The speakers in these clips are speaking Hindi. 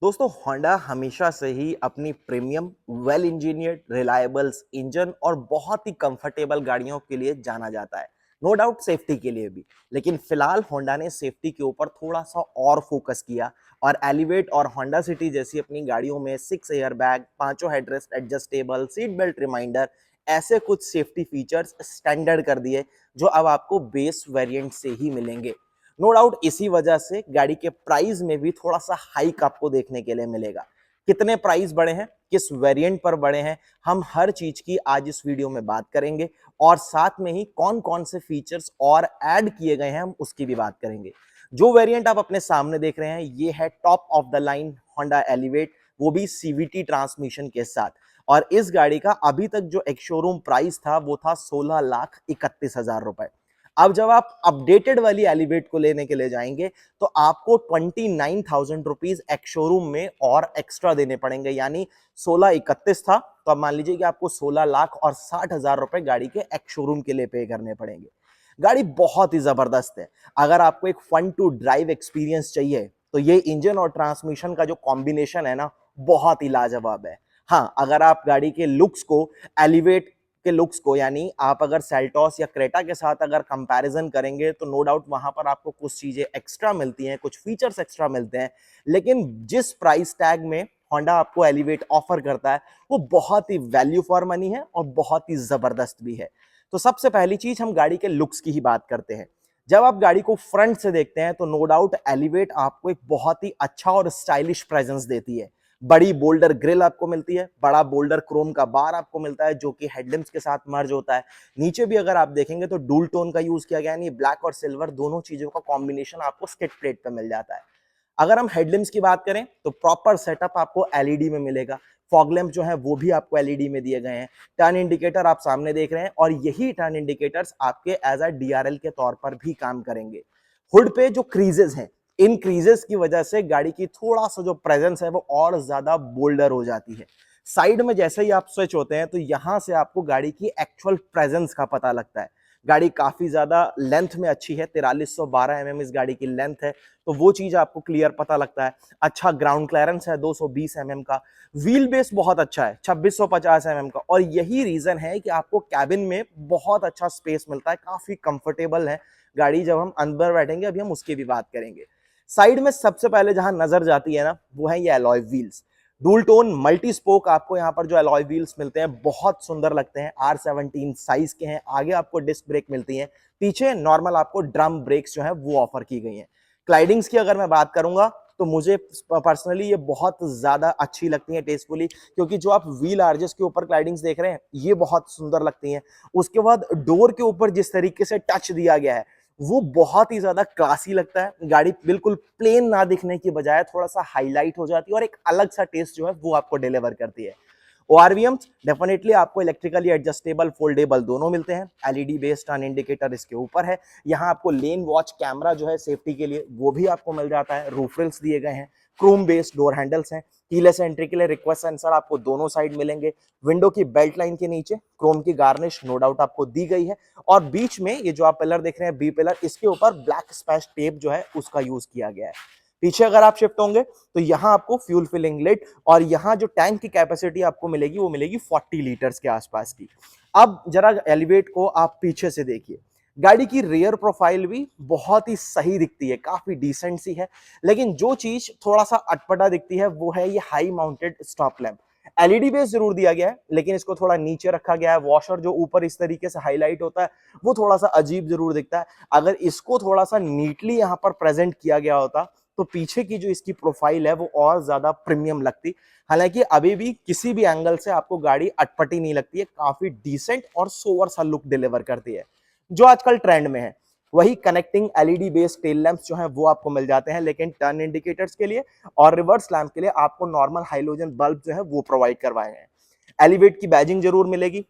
दोस्तों होंडा हमेशा से ही अपनी premium well engineered reliables engine और बहुत ही कंफर्टेबल गाड़ियों के लिए जाना जाता है। नो डाउट सेफ्टी के लिए भी। लेकिन फिलहाल होंडा ने सेफ्टी के ऊपर थोड़ा सा और फोकस किया और एलिवेट और होंडा सिटी जैसी अपनी गाड़ियों में 6 एयर बैग, पांचों headrest adjustable, seat belt reminder, ऐसे कुछ सेफ्टी फीचर्स स्टैंडर्ड कर दिए जो अब आपको बेस वेरिएंट से ही मिलेंगे। नो डाउट इसी वजह से गाड़ी के प्राइस में भी थोड़ा सा हाइक आपको देखने के लिए मिलेगा। कितने प्राइस बढ़े हैं, किस वेरिएंट पर बढ़े हैं, हम हर चीज की आज इस वीडियो में बात करेंगे और साथ में ही कौन कौन से फीचर्स और ऐड किए गए हैं हम उसकी भी बात करेंगे। जो वेरिएंट आप अपने सामने देख रहे हैं ये है top of the line Honda elevate, वो भी सीवीटी ट्रांसमिशन के साथ। और इस गाड़ी का अभी तक जो एक शोरूम प्राइस था वो था 16,31,000 रुपए। अब जब आप अपडेटेड वाली एलिवेट को लेने के लिए जाएंगे तो आपको 29,000 रुपीज एक शोरूम में और एक्स्ट्रा देने पड़ेंगे, यानी 16,31 था तो अब मान लीजिए कि आपको 16,60,000 रुपए गाड़ी के एक शोरूम के लिए पे करने पड़ेंगे। गाड़ी बहुत ही जबरदस्त है। अगर आपको एक फन टू ड्राइव एक्सपीरियंस चाहिए तो ये इंजन और ट्रांसमिशन का जो कॉम्बिनेशन है ना, बहुत ही लाजवाब है। हाँ, अगर आप गाड़ी के लुक्स को एलिवेट के लुक्स को, यानी आप अगर सेल्टॉस या क्रेटा के साथ अगर कंपैरिजन करेंगे तो नो डाउट वहां पर आपको कुछ चीजें एक्स्ट्रा मिलती हैं, कुछ फीचर्स एक्स्ट्रा मिलते हैं। लेकिन जिस प्राइस टैग में होंडा आपको एलिवेट ऑफर करता है वो बहुत ही वैल्यू फॉर मनी है और बहुत ही जबरदस्त भी है। तो सबसे पहली चीज हम गाड़ी के लुक्स की ही बात करते हैं। जब आप गाड़ी को फ्रंट से देखते हैं तो नो डाउट एलिवेट आपको एक बहुत ही अच्छा और स्टाइलिश प्रेजेंस देती है। बड़ी बोल्डर ग्रिल आपको मिलती है, बड़ा बोल्डर क्रोम का बार आपको मिलता है जो कि हेडलैम्प्स के साथ मर्ज होता है। नीचे भी अगर आप देखेंगे तो डूल टोन का यूज किया गया है, यानी ब्लैक और सिल्वर दोनों चीजों का कॉम्बिनेशन आपको स्किड प्लेट पे मिल जाता है। अगर हम हेडलैम्प्स की बात करें तो प्रॉपर सेटअप आपको एलईडी में मिलेगा। फॉग लैंप जो है वो भी आपको एलईडी में दिए गए हैं। टर्न इंडिकेटर आप सामने देख रहे हैं और यही टर्न इंडिकेटर्स आपके एज अ डीआरएल के तौर पर भी काम करेंगे। हुड पे जो क्रीजेस हैं, इन क्रीजेस की वजह से गाड़ी की थोड़ा सा जो प्रेजेंस है वो और ज्यादा बोल्डर हो जाती है। साइड में जैसे ही आप स्विच होते हैं तो यहां से आपको गाड़ी की एक्चुअल प्रेजेंस का पता लगता है। गाड़ी काफी ज्यादा लेंथ में अच्छी है, 4312 इस गाड़ी की लेंथ है, तो वो चीज आपको क्लियर पता लगता है। अच्छा ग्राउंड क्लियरेंस है 220 का। व्हील बेस बहुत अच्छा है 2650 का, और यही रीजन है कि आपको कैबिन में बहुत अच्छा स्पेस मिलता है, काफी कंफर्टेबल है गाड़ी। जब हम अंदर बैठेंगे अभी हम उसकी भी बात करेंगे। साइड में सबसे पहले जहां नजर जाती है ना वो है ये alloy wheels. Dual tone multi spoke आपको यहाँ पर जो एलॉय व्हील्स मिलते हैं बहुत सुंदर लगते हैं। R17 साइज के हैं। आगे आपको डिस्क ब्रेक मिलती है, पीछे नॉर्मल आपको ड्रम ब्रेक्स जो है वो ऑफर की गई हैं। क्लाइडिंग्स की अगर मैं बात करूंगा तो मुझे पर्सनली ये बहुत ज्यादा अच्छी लगती है टेस्टफुली, क्योंकि जो आप व्हील आर्जेस के ऊपर क्लाइडिंग्स देख रहे हैं ये बहुत सुंदर लगती हैं। उसके बाद डोर के ऊपर जिस तरीके से टच दिया गया है वो बहुत ही ज्यादा क्लासी लगता है। गाड़ी बिल्कुल प्लेन ना दिखने की बजाय थोड़ा सा हाईलाइट हो जाती है और एक अलग सा टेस्ट जो है वो आपको डिलीवर करती है। ओआरवीएम्स डेफिनेटली आपको इलेक्ट्रिकली एडजस्टेबल फोल्डेबल दोनों मिलते हैं। एलईडी बेस्ड टर्न इंडिकेटर इसके ऊपर है। यहाँ आपको लेन वॉच कैमरा जो है सेफ्टी के लिए वो भी आपको मिल जाता है। रूफ रिल्स दिए गए हैं। क्रोम बेस्ड डोर हैंडल्स हैं। कीलेस एंट्री के लिए रिक्वेस्ट सेंसर आपको दोनों साइड मिलेंगे। विंडो की बेल्ट लाइन के नीचे क्रोम की गार्निश नो डाउट आपको दी गई है, और बीच में ये जो आप पिलर देख रहे हैं बी पिलर, इसके ऊपर ब्लैक स्पैच टेप जो है उसका यूज किया गया है। पीछे अगर आप शिफ्ट होंगे तो यहाँ आपको फ्यूल फिलिंग लिट और यहाँ जो टैंक की कैपेसिटी आपको मिलेगी वो मिलेगी 40 लीटर्स के आसपास की। अब जरा एलिवेट को आप पीछे से देखिए। गाड़ी की रियर प्रोफाइल भी बहुत ही सही दिखती है, काफी डिसेंट सी है। लेकिन जो चीज थोड़ा सा अटपटा दिखती है वो है ये high mounted stop lamp. LED base जरूर दिया गया है लेकिन इसको थोड़ा नीचे रखा गया है। वॉशर जो ऊपर इस तरीके से हाईलाइट होता है वो थोड़ा सा अजीब जरूर दिखता है। अगर इसको थोड़ा सा नीटली यहाँ पर प्रेजेंट किया गया होता तो पीछे की जो इसकी प्रोफाइल है वो और ज्यादा प्रीमियम लगती। हालांकि अभी भी किसी भी एंगल से आपको गाड़ी अटपटी नहीं लगती है, काफी डिसेंट और सोवर सा लुक डिलीवर करती है जो आजकल ट्रेंड में है। वही connecting LED based tail lamps जो है वो आपको मिल जाते हैं, लेकिन टर्न इंडिकेटर्स के लिए और रिवर्स लैंप के लिए आपको नॉर्मल हाइलोजन बल्ब जो है वो प्रोवाइड करवाए हैं। एलिवेट की बैजिंग जरूर मिलेगी।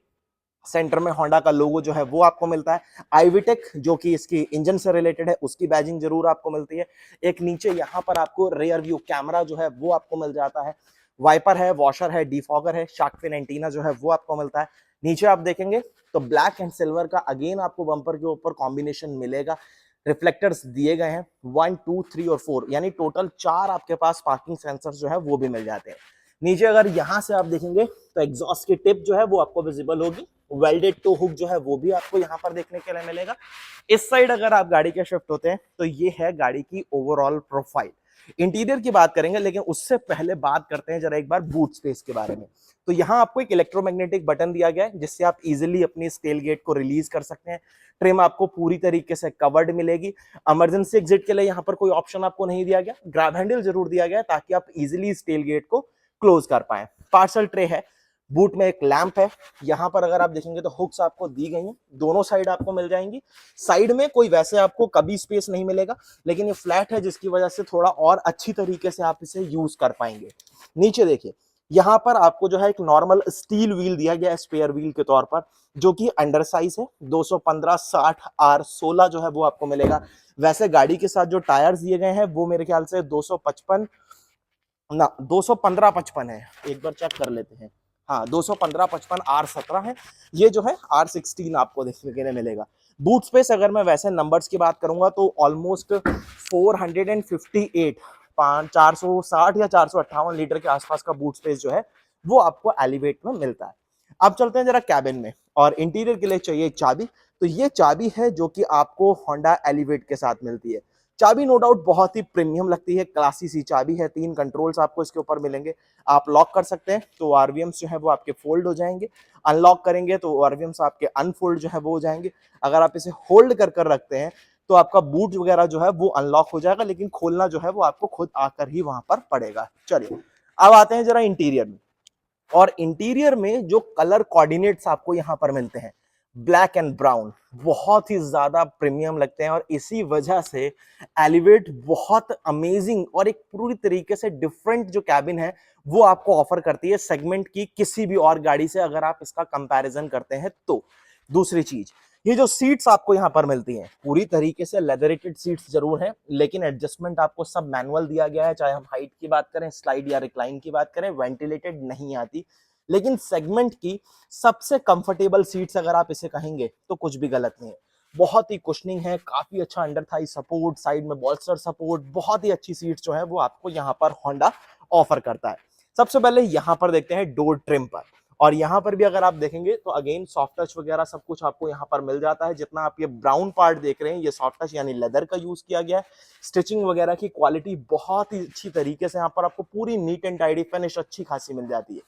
सेंटर में होंडा का लोगो जो है वो आपको मिलता है। आईवीटेक जो कि इसकी इंजन से रिलेटेड है उसकी बैजिंग जरूर आपको मिलती है। एक नीचे यहाँ पर आपको रियर व्यू कैमरा जो है वो आपको मिल जाता है। वाइपर है, वॉशर है, डिफॉगर है, शार्क फिन एंटीना जो है वो आपको मिलता है। नीचे आप देखेंगे तो ब्लैक एंड सिल्वर का अगेन आपको बम्पर के ऊपर कॉम्बिनेशन मिलेगा। रिफ्लेक्टर्स दिए गए हैं 1, 2, 3 और 4, यानी टोटल 4 आपके पास पार्किंग सेंसर जो है वो भी मिल जाते हैं। नीचे अगर यहां से आप देखेंगे तो एग्जॉस्ट की टिप जो है वो आपको विजिबल होगी, वेल्डेड टो हुक जो है वो भी आपको यहाँ पर देखने के लिए मिलेगा। इस साइड अगर आप गाड़ी के शिफ्ट होते हैं तो ये है गाड़ी की ओवरऑल प्रोफाइल। इंटीरियर की बात करेंगे, लेकिन उससे पहले बात करते हैं जरा एक बार बूट स्पेस के बारे में। तो यहाँ आपको एक इलेक्ट्रोमैग्नेटिक बटन दिया गया है जिससे आप इजीली अपनी स्टेल गेट को रिलीज कर सकते हैं। ट्रिम आपको पूरी तरीके से कवर्ड मिलेगी। इमरजेंसी एग्जिट के लिए यहाँ पर कोई ऑप्शन आपको नहीं दिया गया, ग्रैब हैंडल जरूर दिया गया ताकि आप इजीली स्टेल गेट को क्लोज कर पाए। पार्सल ट्रे है, बूट में एक लैंप है। यहाँ पर अगर आप देखेंगे तो हुक्स आपको दी गई हैं, दोनों साइड आपको मिल जाएंगी। साइड में कोई वैसे आपको कभी स्पेस नहीं मिलेगा, लेकिन ये फ्लैट है जिसकी वजह से थोड़ा और अच्छी तरीके से आप इसे यूज कर पाएंगे। नीचे देखिए, यहाँ पर आपको जो है एक नॉर्मल स्टील व्हील दिया गया है स्पेयर व्हील के तौर पर, जो कि अंडर साइज है। 215 60 R16 जो है वो आपको मिलेगा। वैसे गाड़ी के साथ जो टायर्स दिए गए हैं वो मेरे ख्याल से 255 ना 215 55 है, एक बार चेक कर लेते हैं। हाँ, 215 55 R17 है। ये जो है R16 आपको देखने के लिए मिलेगा। बूट स्पेस अगर मैं वैसे नंबर्स की बात करूंगा तो ऑलमोस्ट 458 460 या 458 लीटर के आसपास का बूट स्पेस जो है वो आपको एलिवेट में मिलता है। अब चलते हैं जरा कैबिन में, और इंटीरियर के लिए चाहिए चाबी। तो ये चाबी है जो कि आपको होंडा एलिवेट के साथ मिलती है। चाबी नो डाउट बहुत ही प्रीमियम लगती है, क्लासी सी चाबी है। 3 कंट्रोल्स आपको इसके ऊपर मिलेंगे। आप लॉक कर सकते हैं तो आरवीएम्स जो है वो आपके फोल्ड हो जाएंगे, अनलॉक करेंगे तो आरवीएम्स आपके अनफोल्ड जो है वो हो जाएंगे। अगर आप इसे होल्ड कर कर रखते हैं तो आपका बूट वगैरह जो है वो अनलॉक हो जाएगा, लेकिन खोलना जो है वो आपको खुद आकर ही वहां पर पड़ेगा। चलिए अब आते हैं जरा इंटीरियर में, और इंटीरियर में जो कलर कोऑर्डिनेट्स आपको यहाँ पर मिलते हैं ब्लैक एंड ब्राउन, बहुत ही ज्यादा प्रीमियम लगते हैं, और इसी वजह से एलिवेट बहुत अमेजिंग और एक पूरी तरीके से डिफरेंट जो कैबिन है वो आपको ऑफर करती है सेगमेंट की किसी भी और गाड़ी से अगर आप इसका कंपैरिजन करते हैं तो। दूसरी चीज, ये जो सीट्स आपको यहाँ पर मिलती हैं पूरी तरीके से लेदरेटेड सीट्स जरूर हैं, लेकिन एडजस्टमेंट आपको सब मैनुअल दिया गया है। चाहे हम हाइट की बात करें, स्लाइड या रिक्लाइन की बात करें, वेंटिलेटेड नहीं आती। लेकिन सेगमेंट की सबसे कंफर्टेबल सीट्स अगर आप इसे कहेंगे तो कुछ भी गलत नहीं है। बहुत ही कुशनिंग है, काफी अच्छा अंडर थाई सपोर्ट, साइड में बॉल्स्टर सपोर्ट, बहुत ही अच्छी सीट्स जो है वो आपको यहाँ पर होंडा ऑफर करता है। सबसे पहले यहाँ पर देखते हैं डोर ट्रिम पर, और यहाँ पर भी अगर आप देखेंगे तो अगेन सॉफ्ट टच वगैरह सब कुछ आपको यहाँ पर मिल जाता है। जितना आप ये ब्राउन पार्ट देख रहे हैं ये सॉफ्ट टच यानी लेदर का यूज किया गया है। स्टिचिंग वगैरह की क्वालिटी बहुत ही अच्छी तरीके से यहाँ पर आपको पूरी नीट एंड टाइडी फिनिश अच्छी खासी मिल जाती है।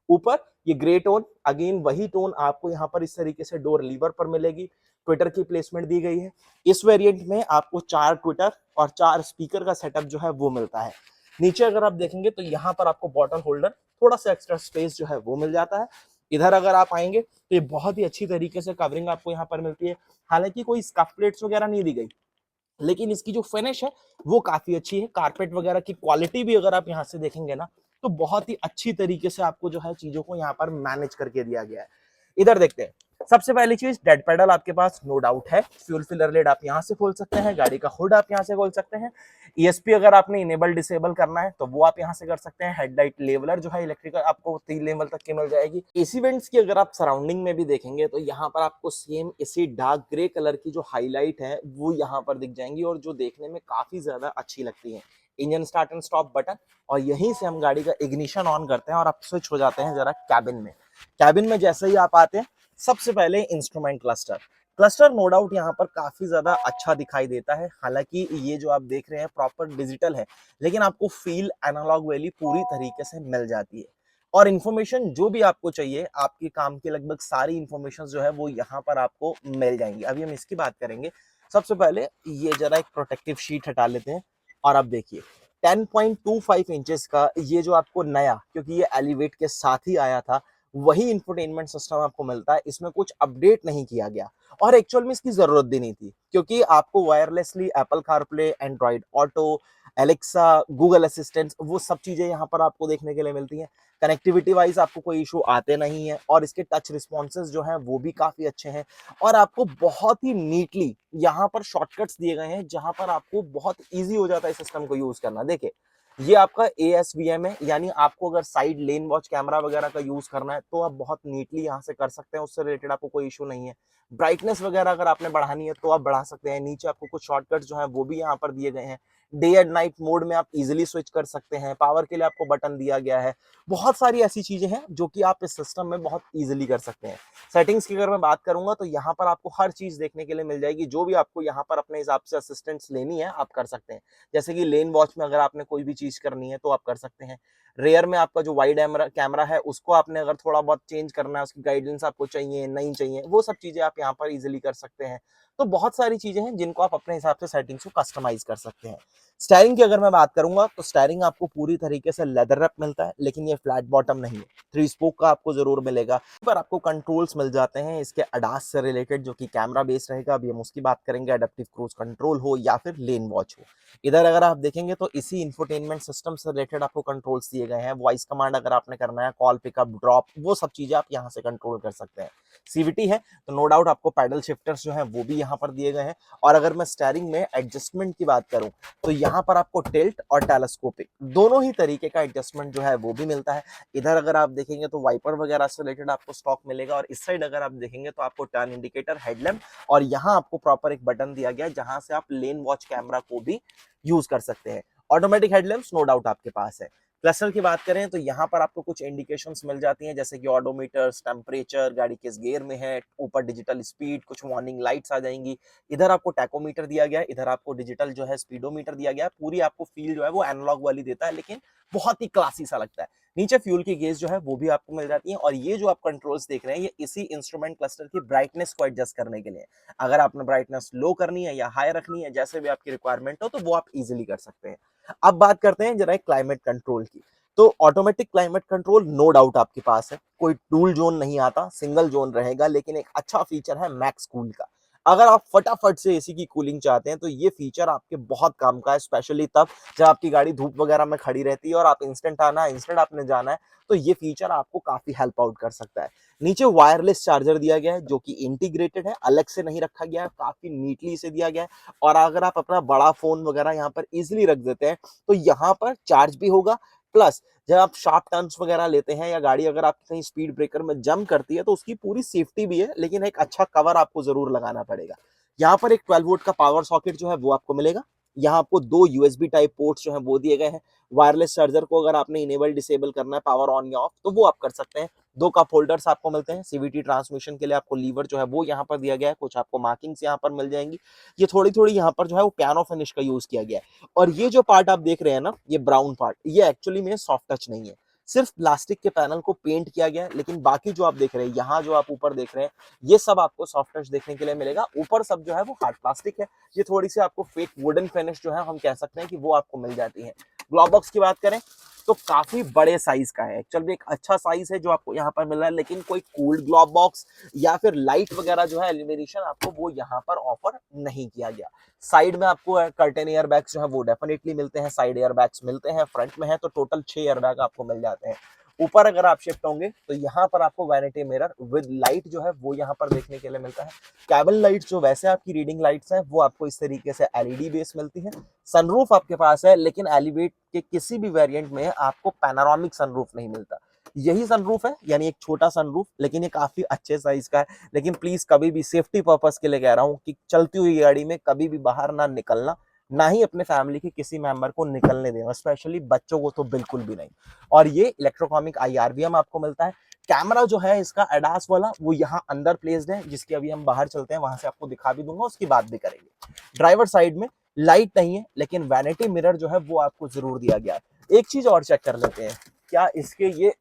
ऊपर ये ग्रे टोन, अगेन वही टोन आपको यहाँ पर इस तरीके से डोर लीवर पर मिलेगी। ट्विटर की प्लेसमेंट दी गई है। इस वेरिएंट में आपको 4 ट्विटर और 4 स्पीकर का सेटअप जो है वो मिलता है। नीचे अगर आप देखेंगे तो यहाँ पर आपको बॉटल होल्डर, थोड़ा सा एक्स्ट्रा स्पेस जो है वो मिल जाता है। इधर अगर आप आएंगे तो ये बहुत ही अच्छी तरीके से कवरिंग आपको यहाँ पर मिलती है। हालांकि कोई स्कफ प्लेट्स वगैरह नहीं दी गई, लेकिन इसकी जो फिनिश है वो काफी अच्छी है। कारपेट वगैरह की क्वालिटी भी अगर आप यहाँ से देखेंगे ना तो बहुत ही अच्छी तरीके से आपको जो है चीजों को यहाँ पर मैनेज करके दिया गया है। इधर देखते हैं, सबसे पहली चीज डेड पेडल आपके पास नो डाउट है। फ्यूल फिलर लेड आप यहाँ से खोल सकते हैं, गाड़ी का हुड आप यहाँ से खोल सकते हैं। ईएसपी अगर आपने इनेबल डिसेबल करना है तो वो आप यहाँ से कर सकते हैं। हेडलाइट लेवलर जो है इलेक्ट्रिकल आपको 3 लेवल तक की मिल जाएगी। एसी वेंट्स की अगर आप सराउंडिंग में भी देखेंगे तो यहाँ पर आपको सेम इसी डार्क ग्रे कलर की जो हाईलाइट है वो यहाँ पर दिख जाएंगी, और जो देखने में काफी ज्यादा अच्छी लगती है। Engine start and stop button, और यहीं से हम गाड़ी का इग्निशन ऑन करते हैं और आप स्विच हो जाते हैं जरा कैबिन में। कैबिन में जैसे ही आप आते हैं सबसे पहले instrument cluster. Cluster no doubt यहाँ पर काफी ज्यादा अच्छा दिखाई देता है। हालांकि ये जो आप देख रहे हैं प्रॉपर डिजिटल है, लेकिन आपको फील एनालॉग वाली पूरी तरीके से मिल जाती है। और इन्फॉर्मेशन जो भी आपको चाहिए, आपके काम की लगभग सारी इन्फॉर्मेशन जो है वो यहाँ पर आपको मिल जाएंगी। अभी हम इसकी बात करेंगे। सबसे पहले ये जरा एक प्रोटेक्टिव शीट हटा लेते हैं, और अब देखिए 10.25 इंचेस का ये जो आपको नया, क्योंकि ये एलिवेट के साथ ही आया था, वही इंफोटेनमेंट सिस्टम आपको मिलता है। इसमें कुछ अपडेट नहीं किया गया, और एक्चुअल में इसकी जरूरत भी नहीं थी, क्योंकि आपको wirelessly Apple CarPlay, Android auto, Alexa, Google assistant वो सब चीजें यहाँ पर आपको देखने के लिए मिलती हैं। कनेक्टिविटी वाइज आपको कोई इशू आते नहीं है, और इसके टच रिस्पॉन्सेज जो हैं वो भी काफी अच्छे हैं। और आपको बहुत ही नीटली यहाँ पर शॉर्टकट्स दिए गए हैं, जहां पर आपको बहुत ईजी हो जाता है सिस्टम को यूज करना। देखिए ये आपका ASVM है, यानी आपको अगर साइड लेन वॉच कैमरा वगैरह का यूज करना है तो आप बहुत नीटली यहाँ से कर सकते हैं, उससे रिलेटेड आपको कोई इशू नहीं है। ब्राइटनेस वगैरह अगर आपने बढ़ानी है तो आप बढ़ा सकते हैं। नीचे आपको कुछ शॉर्टकट्स जो है वो भी यहाँ पर दिए गए हैं। डे एंड नाइट मोड में आप इजीली स्विच कर सकते हैं। पावर के लिए आपको बटन दिया गया है। बहुत सारी ऐसी चीजें हैं जो कि आप इस सिस्टम में बहुत इजीली कर सकते हैं। सेटिंग्स की अगर मैं बात करूंगा तो यहाँ पर आपको हर चीज देखने के लिए मिल जाएगी। जो भी आपको यहाँ पर अपने हिसाब से असिस्टेंट्स लेनी है आप कर सकते हैं। जैसे कि लेन वॉच में अगर आपने कोई भी चीज करनी है तो आप कर सकते हैं। रेयर में आपका जो वाइड कैमरा है उसको आपने अगर थोड़ा बहुत चेंज करना है, उसकी गाइडेंस आपको चाहिए नहीं चाहिए, वो सब चीजें आप यहाँ पर इजीली कर सकते हैं। तो बहुत सारी चीजें हैं जिनको आप अपने हिसाब से सेटिंग्स को कस्टमाइज कर सकते हैं। स्टेयरिंग की अगर मैं बात करूंगा तो स्टेयरिंग आपको पूरी तरीके से लेदर रैप मिलता है, लेकिन ये फ्लैट बॉटम नहीं है। 3 स्पोक का आपको जरूर मिलेगा। पर आपको कंट्रोल्स मिल जाते हैं इसके अडास से रिलेटेड, जो कि कैमरा बेस्ड रहेगा। अभी हम उसकी बात करेंगे। एडेप्टिव क्रूज कंट्रोल हो या फिर लेन वॉच हो, इधर अगर आप देखेंगे तो इसी इंफोटेनमेंट सिस्टम से रिलेटेड आपको कंट्रोल्स दिए गए हैं। वॉइस कमांड अगर आपने करना है, कॉल पिकअप ड्रॉप, वो सब चीजें आप यहाँ से कंट्रोल कर सकते हैं। CVT है तो नो डाउट आपको पैडल शिफ्टर्स जो है वो भी यहाँ पर दिए गए हैं। और अगर मैं स्टेयरिंग में एडजस्टमेंट की बात करूं तो यहाँ पर आपको टिल्ट और टेलेस्कोपिक दोनों ही तरीके का एडजस्टमेंट जो है वो भी मिलता है। इधर अगर आप देखेंगे तो वाइपर वगैरह से रिलेटेड आपको स्टॉक मिलेगा। और इस साइड अगर आप देखेंगे तो आपको टर्न इंडिकेटर, हेडलैम्प, और यहाँ आपको प्रॉपर एक बटन दिया गया है जहां से आप लेन वॉच कैमरा को भी यूज कर सकते हैं। ऑटोमेटिक हेडलैम्प्स नो डाउट आपके पास है। क्लस्टर की बात करें तो यहाँ पर आपको कुछ इंडिकेशंस मिल जाती हैं, जैसे कि ऑडोमीटर्स, टेम्परेचर, गाड़ी किस गियर में है, ऊपर डिजिटल स्पीड, कुछ वार्निंग लाइट्स आ जाएंगी। इधर आपको टैकोमीटर दिया गया है, इधर आपको डिजिटल जो है स्पीडोमीटर दिया गया है। पूरी आपको फील जो है वो एनालॉग वाली देता है, लेकिन बहुत ही क्लासी सा लगता है। नीचे फ्यूल की गेज जो है वो भी आपको मिल जाती है। और ये जो आप कंट्रोल्स देख रहे हैं ये इसी इंस्ट्रूमेंट क्लस्टर की ब्राइटनेस को एडजस्ट करने के लिए। अगर आपने ब्राइटनेस लो करनी है या हाई रखनी है, जैसे भी आपकी रिक्वायरमेंट हो, तो वो आप इजीली कर सकते हैं। अब बात करते हैं जरा क्लाइमेट कंट्रोल की। तो automatic climate control no doubt आपके पास है। कोई टूल जोन नहीं आता, सिंगल जोन रहेगा, लेकिन एक अच्छा फीचर है मैक्स कूल का। अगर आप फटाफट से एसी की कूलिंग चाहते हैं तो ये फीचर आपके बहुत काम का है, स्पेशली तब जब आपकी गाड़ी धूप वगैरह में खड़ी रहती है और आप इंस्टेंट आना है, इंस्टेंट आपने जाना है, तो ये फीचर आपको काफी हेल्प आउट कर सकता है। नीचे वायरलेस चार्जर दिया गया है जो कि इंटीग्रेटेड है, अलग से नहीं रखा गया है, काफी नीटली इसे दिया गया है। और अगर आप अपना बड़ा फोन वगैरह यहाँ पर इजिली रख देते हैं तो यहाँ पर चार्ज भी होगा। प्लस जब आप शार्प टर्न्स वगैरह लेते हैं या गाड़ी अगर आपकी कहीं स्पीड ब्रेकर में जंप करती है तो उसकी पूरी सेफ्टी भी है, लेकिन एक अच्छा कवर आपको जरूर लगाना पड़ेगा। यहाँ पर एक 12 वोल्ट का पावर सॉकेट जो है वो आपको मिलेगा। यहाँ आपको 2 USB टाइप पोर्ट्स जो है वो दिए गए हैं। वायरलेस चार्जर को अगर आपने इनेबल डिसेबल करना है, पावर ऑन या ऑफ, तो वो आप कर सकते हैं। 2 कप होल्डर्स आपको मिलते हैं। CVT ट्रांसमिशन के लिए आपको लीवर जो है वो यहाँ पर दिया गया है। कुछ आपको मार्किंग्स यहाँ पर मिल जाएंगी। ये थोड़ी थोड़ी यहाँ पर जो है वो पियानो फिनिश का यूज किया गया है। और ये जो पार्ट आप देख रहे हैं ना, ये ब्राउन पार्ट, ये एक्चुअली में सॉफ्ट टच नहीं है, सिर्फ प्लास्टिक के पैनल को पेंट किया गया है। लेकिन बाकी जो आप देख रहे हैं, यहाँ जो आप ऊपर देख रहे हैं, ये सब आपको सॉफ्ट टच देखने के लिए मिलेगा। ऊपर सब जो है वो हार्ड प्लास्टिक है। ये थोड़ी सी आपको फेक वुडन फिनिश जो है हम कह सकते हैं कि वो आपको मिल जाती है। ग्लोव बॉक्स की बात करें तो काफी बड़े साइज का है, एक्चुअली एक अच्छा साइज है जो आपको यहाँ पर मिल रहा है। लेकिन कोई कूल्ड ग्लोव बॉक्स या फिर लाइट वगैरह जो है एलिमिनेशन आपको वो यहाँ पर ऑफर नहीं किया गया। साइड में आपको कर्टेन एयर बैग्स जो है वो डेफिनेटली मिलते हैं, साइड एयर बैग्स मिलते हैं। फ्रंट में है तो टोटल 6 एयर बैग आपको मिल जाते हैं। ऊपर अगर आप शिफ्ट होंगे तो यहाँ पर आपको वैनिटी मिरर विद लाइट जो है वो यहाँ पर देखने के लिए मिलता है। कैबन लाइट्स जो वैसे आपकी रीडिंग लाइट्स हैं वो आपको इस तरीके से LED बेस मिलती है। सनरूफ आपके पास है, लेकिन एलिवेट के किसी भी वेरिएंट में आपको पैनोरामिक सनरूफ नहीं मिलता। यही सनरूफ है, यानी एक छोटा सनरूफ, लेकिन ये काफी अच्छे साइज का है। लेकिन प्लीज कभी भी सेफ्टी पर्पस के लिए कह रहा हूँ कि चलती हुई गाड़ी में कभी भी बाहर ना निकलना, ना ही अपने फैमिली के किसी मेंबर को निकलने देना, स्पेशली बच्चों को तो बिल्कुल भी नहीं। और ये इलेक्ट्रोकॉमिक IRVM आपको मिलता है। कैमरा जो है इसका एडास वाला वो यहाँ अंदर प्लेस्ड है, जिसकी अभी हम बाहर चलते हैं, वहां से आपको दिखा भी दूंगा, उसकी बात भी करेंगे। ड्राइवर साइड में लाइट नहीं है, लेकिन वैनिटी मिरर जो है वो आपको जरूर दिया गया है। एक चीज और चेक कर लेते हैं, क्या इसके ये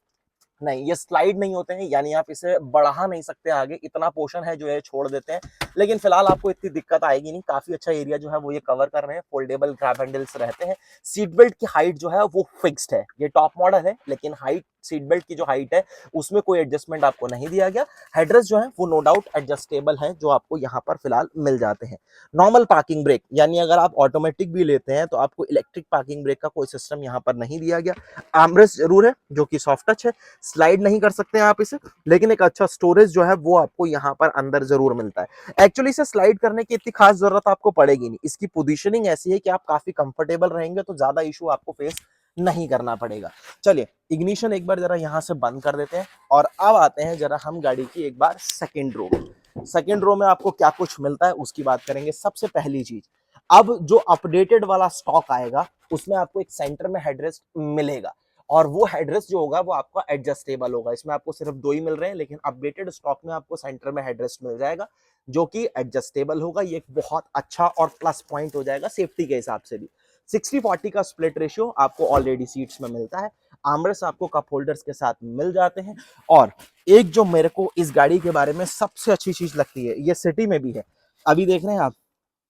नहीं, ये स्लाइड नहीं होते हैं, यानी आप इसे बढ़ा नहीं सकते आगे, इतना पोर्शन है जो है छोड़ देते हैं। लेकिन फिलहाल आपको इतनी दिक्कत आएगी नहीं, काफी अच्छा एरिया जो है वो ये कवर कर रहे हैं। फोल्डेबल ग्रैब हैंडल्स रहते हैं। सीट बेल्ट की हाइट जो है वो फिक्स्ड है। ये टॉप मॉडल है, लेकिन हाइट, सीट बेल्ट की जो हाइट है उसमें कोई एडजस्टमेंट आपको नहीं दिया गया। हेडरेस्ट जो है वो नो डाउट एडजस्टेबल है, जो आपको यहाँ पर फिलहाल मिल जाते हैं। नॉर्मल पार्किंग ब्रेक, यानी अगर आप ऑटोमेटिक भी लेते हैं तो आपको इलेक्ट्रिक पार्किंग ब्रेक का कोई सिस्टम यहाँ पर नहीं दिया गया। आर्मरेस्ट जरूर है जो कि सॉफ्ट टच है, स्लाइड नहीं कर सकते हैं आप इसे, लेकिन एक अच्छा स्टोरेज जो है वो आपको यहाँ पर अंदर जरूर मिलता है। एक्चुअली इसे स्लाइड करने की इतनी खास जरूरत आपको पड़ेगी नहीं, इसकी पोजीशनिंग ऐसी है कि आप काफी कंफर्टेबल रहेंगे, तो ज्यादा इशू आपको फेस नहीं करना पड़ेगा। चलिए इग्निशन एक बार जरा यहाँ से बंद कर देते हैं और अब आते हैं जरा हम गाड़ी की एक बार सेकंड रो में। सेकंड रो में आपको क्या कुछ मिलता है उसकी बात करेंगे। सबसे पहली चीज, अब जो अपडेटेड वाला स्टॉक आएगा उसमें आपको एक सेंटर में हेडरेस्ट मिलेगा और वो हेडरेस्ट जो होगा वो आपका एडजस्टेबल होगा। इसमें आपको सिर्फ दो ही मिल रहे हैं, लेकिन अपडेटेड स्टॉक में आपको सेंटर में हेडरेस्ट मिल जाएगा जो कि एडजस्टेबल होगा। ये एक बहुत अच्छा और प्लस पॉइंट हो जाएगा सेफ्टी के हिसाब से भी। 60-40 का स्प्लिट रेशियो आपको ऑलरेडी सीट्स में मिलता है। आर्मरेस्ट आपको कप होल्डर्स के साथ मिल जाते हैं। और एक जो मेरे को इस गाड़ी के बारे में सबसे अच्छी चीज लगती है, ये सिटी में भी है। अभी देख रहे हैं आप,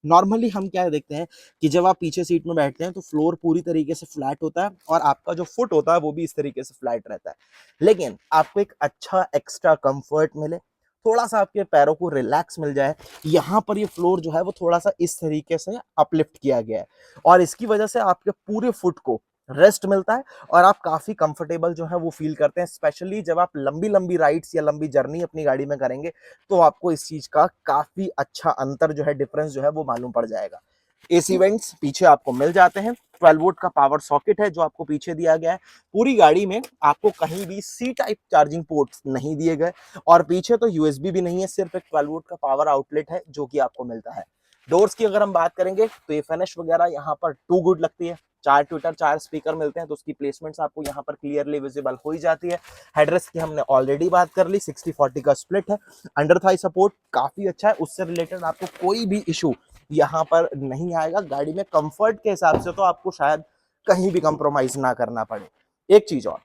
नॉर्मली हम क्या देखते हैं कि जब आप पीछे सीट में बैठते हैं तो फ्लोर पूरी तरीके से फ्लैट होता है और आपका जो फुट होता है वो भी इस तरीके से फ्लैट रहता है। लेकिन आपको एक अच्छा एक्स्ट्रा कंफर्ट मिले, थोड़ा सा आपके पैरों को रिलैक्स मिल जाए, यहाँ पर ये फ्लोर जो है वो थोड़ा सा इस तरीके से अपलिफ्ट किया गया है और इसकी वजह से आपके पूरे फुट को रेस्ट मिलता है और आप काफी कंफर्टेबल जो है वो फील करते हैं। स्पेशली जब आप लंबी लंबी राइड्स या लंबी जर्नी अपनी गाड़ी में करेंगे तो आपको इस चीज का काफी अच्छा अंतर जो है, डिफरेंस जो है वो मालूम पड़ जाएगा। एसी वेंट्स पीछे आपको मिल जाते हैं। 12 वोल्ट का पावर सॉकेट है जो आपको पीछे दिया गया है। पूरी गाड़ी में आपको कहीं भी सी टाइप चार्जिंग पोर्ट्स नहीं दिए गए और पीछे तो यूएसबी भी नहीं है, सिर्फ एक 12 वोल्ट का पावर आउटलेट है जो कि आपको मिलता है। डोर्स की अगर हम बात करेंगे तो ये फिनिश वगैरह यहाँ पर टू गुड लगती है। 4 ट्विटर 4 स्पीकर मिलते हैं तो उसकी प्लेसमेंट्स आपको यहाँ पर क्लियरली विजिबल हो ही जाती है। हेडरेस्ट की हमने ऑलरेडी बात कर ली, 60-40 का स्प्लिट है। अंडर थाई सपोर्ट काफी अच्छा है, उससे रिलेटेड आपको कोई भी इशू यहाँ पर नहीं आएगा। गाड़ी में कंफर्ट के हिसाब से तो आपको शायद कहीं भी कंप्रोमाइज ना करना पड़े। एक चीज और,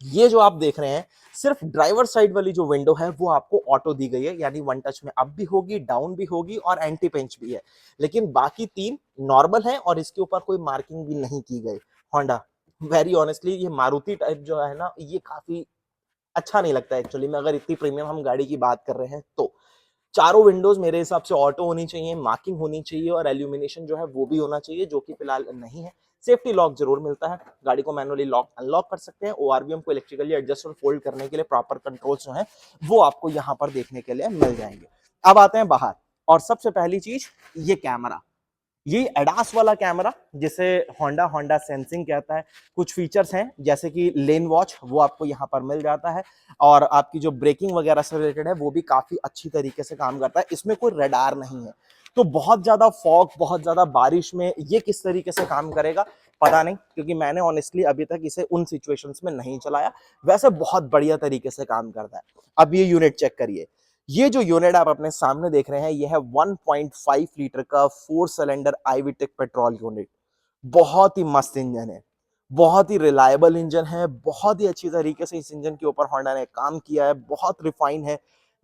ये जो आप देख रहे हैं सिर्फ ड्राइवर साइड वाली जो विंडो है वो आपको ऑटो दी गई है, यानी वन टच में अप भी होगी, डाउन भी होगी और एंटी पिंच भी है। लेकिन बाकी तीन नॉर्मल है और इसके ऊपर कोई मार्किंग भी नहीं की गई। होंडा, वेरी ऑनेस्टली ये मारुति टाइप जो है ना, ये काफी अच्छा नहीं लगता एक्चुअली में। अगर इतनी प्रीमियम हम गाड़ी की बात कर रहे हैं तो चारों विंडोज मेरे हिसाब से ऑटो होनी चाहिए, मार्किंग होनी चाहिए और एल्यूमिनेशन जो है वो भी होना चाहिए, जो कि फिलहाल नहीं है। सेफ्टी लॉक जरूर मिलता है, गाड़ी को मैनुअली लॉक अनलॉक कर सकते हैं। ओआरवीएम को इलेक्ट्रिकली एडजस्ट और फोल्ड करने के लिए प्रॉपर कंट्रोल्स जो है वो आपको यहाँ पर देखने के लिए मिल जाएंगे। अब आते हैं बाहर और सबसे पहली चीज, ये कैमरा, ये एडास वाला कैमरा जिसे होंडा होंडा सेंसिंग कहता है। कुछ फीचर्स हैं जैसे कि लेन वॉच, वो आपको यहाँ पर मिल जाता है और आपकी जो ब्रेकिंग वगैरह से रिलेटेड है वो भी काफी अच्छी तरीके से काम करता है। इसमें कोई रडार नहीं है तो बहुत ज्यादा फॉग, बहुत ज्यादा बारिश में ये किस तरीके से काम करेगा पता नहीं, क्योंकि मैंने ऑनेस्टली अभी तक इसे उन सिचुएशंस में नहीं चलाया। वैसे बहुत बढ़िया तरीके से काम करता है। अब ये यूनिट चेक करिए, ये जो यूनिट आप अपने सामने देख रहे हैं ये है 1.5 लीटर का 4 सिलेंडर आईवीटेक पेट्रोल यूनिट। बहुत ही मस्त इंजन है, बहुत ही रिलायबल इंजन है, बहुत ही अच्छी तरीके से इस इंजन के ऊपर होंडा ने काम किया है, बहुत रिफाइन है।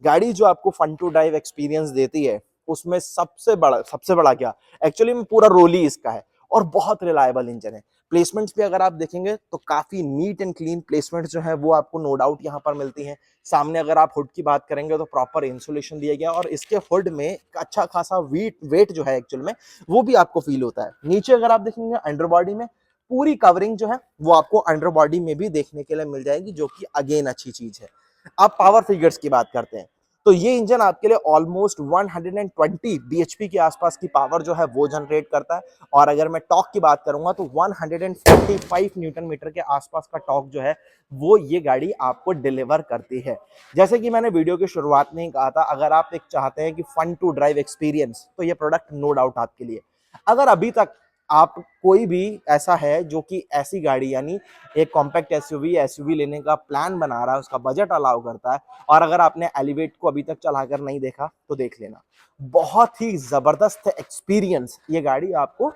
गाड़ी जो आपको फन टू ड्राइव एक्सपीरियंस देती है उसमें सबसे बड़ा क्या, एक्चुअली में पूरा रोल ही इसका है और बहुत रिलायबल इंजन है। प्लेसमेंट्स पे अगर आप देखेंगे तो काफी नीट एंड क्लीन प्लेसमेंट्स जो है वो आपको नो डाउट यहाँ पर मिलती हैं। सामने अगर आप हुड की बात करेंगे तो प्रॉपर इंसुलेशन दिया गया और इसके हुड में अच्छा खासा वेट जो है एक्चुअल में वो भी आपको फील होता है। नीचे अगर आप देखेंगे अंडर बॉडी में पूरी कवरिंग जो है वो आपको अंडर बॉडी में भी देखने के लिए मिल जाएगी, जो कि अगेन अच्छी चीज है। अब पावर फिगर्स की बात करते हैं तो ये इंजन आपके लिए ऑलमोस्ट 120 bhp के आसपास की पावर जो है वो जनरेट करता है और अगर मैं टॉर्क की बात करूंगा तो 145 न्यूटन मीटर के आसपास का टॉर्क जो है वो ये गाड़ी आपको डिलीवर करती है। जैसे कि मैंने वीडियो की शुरुआत में ही कहा था, अगर आप एक चाहते हैं कि फन टू ड्राइव एक्सपीरियंस तो ये प्रोडक्ट नो डाउट आपके लिए। अगर अभी तक आप कोई भी ऐसा है जो कि ऐसी गाड़ी यानी एक कॉम्पैक्ट एसयूवी लेने का प्लान बना रहा है, उसका बजट अलाउ करता है और अगर आपने एलिवेट को अभी तक चलाकर नहीं देखा तो देख लेना, बहुत ही जबरदस्त एक्सपीरियंस ये गाड़ी आपको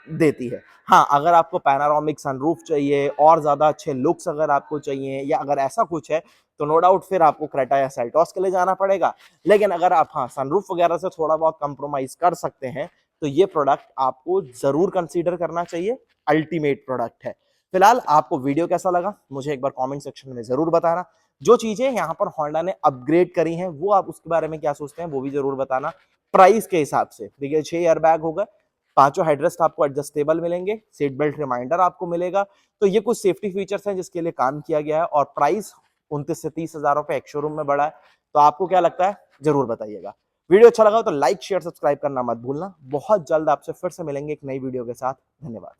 देती है। हाँ, अगर आपको पैनारोमिक सनरूफ चाहिए और ज्यादा अच्छे लुक्स अगर आपको चाहिए या अगर ऐसा कुछ है तो नो डाउट फिर आपको क्रेटा या सेल्टॉस के लिए जाना पड़ेगा। लेकिन अगर आप हाँ सनरूफ वगैरह से थोड़ा बहुत कंप्रोमाइज कर सकते हैं तो ये प्रोडक्ट आपको जरूर कंसीडर करना चाहिए, अल्टीमेट प्रोडक्ट है। फिलहाल आपको वीडियो कैसा लगा मुझे एक बार कमेंट सेक्शन में जरूर बताना। जो चीजें यहाँ पर होंडा ने अपग्रेड करी हैं वो आप उसके बारे में क्या सोचते हैं वो भी जरूर बताना। प्राइस के हिसाब से देखिए 6 एयर बैग होगा, पांचों हेडरेस्ट आपको एडजस्टेबल मिलेंगे, सीट बेल्ट रिमाइंडर आपको मिलेगा। तो ये कुछ सेफ्टी फीचर्स हैं जिसके लिए काम किया गया है और प्राइस 29 से 30 हजार रुपए एक शोरूम में बढ़ा है। तो आपको क्या लगता है जरूर बताइएगा। वीडियो अच्छा लगा तो लाइक शेयर सब्सक्राइब करना मत भूलना। बहुत जल्द आपसे फिर से मिलेंगे एक नई वीडियो के साथ। धन्यवाद।